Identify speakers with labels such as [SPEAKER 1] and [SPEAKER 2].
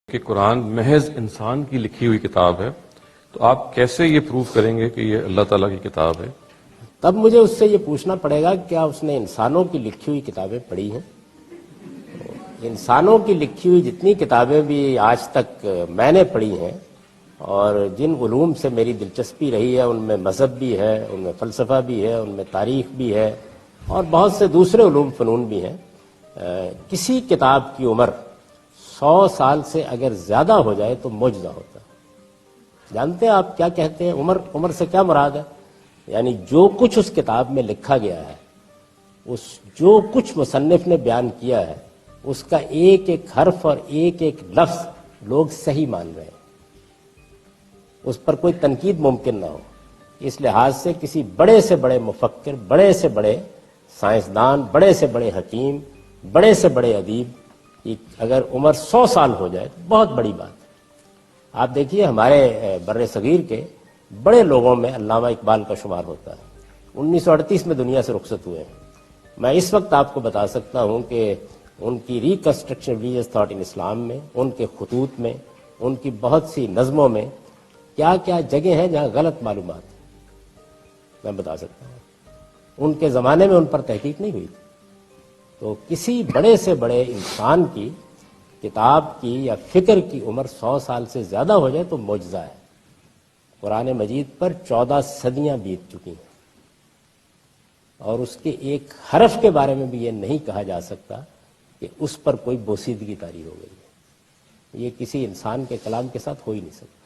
[SPEAKER 1] کہ قرآن محض انسان کی لکھی ہوئی کتاب ہے، تو آپ کیسے یہ پروف کریں گے کہ یہ اللہ تعالیٰ کی کتاب ہے؟
[SPEAKER 2] تب مجھے اس سے یہ پوچھنا پڑے گا کیا اس نے انسانوں کی لکھی ہوئی کتابیں پڑھی ہیں؟ انسانوں کی لکھی ہوئی جتنی کتابیں بھی آج تک میں نے پڑھی ہیں اور جن علوم سے میری دلچسپی رہی ہے، ان میں مذہب بھی ہے، ان میں فلسفہ بھی ہے، ان میں تاریخ بھی ہے اور بہت سے دوسرے علوم فنون بھی ہیں، کسی کتاب کی عمر 100 سال سے اگر زیادہ ہو جائے تو معجزہ ہوتا ہے۔ جانتے ہیں آپ کیا کہتے ہیں؟ عمر سے کیا مراد ہے؟ یعنی جو کچھ اس کتاب میں لکھا گیا ہے، جو کچھ مصنف نے بیان کیا ہے، اس کا ایک ایک حرف اور ایک ایک لفظ لوگ صحیح مان رہے ہیں، اس پر کوئی تنقید ممکن نہ ہو۔ اس لحاظ سے کسی بڑے سے بڑے مفکر، بڑے سے بڑے سائنسدان، بڑے سے بڑے حکیم، بڑے سے بڑے ادیب کی اگر عمر 100 سال ہو جائے تو بہت بڑی بات ہے۔ آپ دیکھیے ہمارے بر صغیر کے بڑے لوگوں میں علامہ اقبال کا شمار ہوتا ہے، 1938 میں دنیا سے رخصت ہوئے ہیں۔ میں اس وقت آپ کو بتا سکتا ہوں کہ ان کی ریکنسٹرکشن ریلیجس تھاٹ ان اسلام میں، ان کے خطوط میں، ان کی بہت سی نظموں میں کیا کیا جگہ ہیں جہاں غلط معلومات ہیں، میں بتا سکتا ہوں۔ ان کے زمانے میں ان پر تحقیق نہیں ہوئی تھی۔ تو کسی بڑے سے بڑے انسان کی کتاب کی یا فکر کی عمر 100 سال سے زیادہ ہو جائے تو معجزہ ہے۔ قرآن مجید پر 14 صدیاں بیت چکی ہیں اور اس کے ایک حرف کے بارے میں بھی یہ نہیں کہا جا سکتا کہ اس پر کوئی بوسیدگی طاری ہو گئی ہے۔ یہ کسی انسان کے کلام کے ساتھ ہو ہی نہیں سکتا۔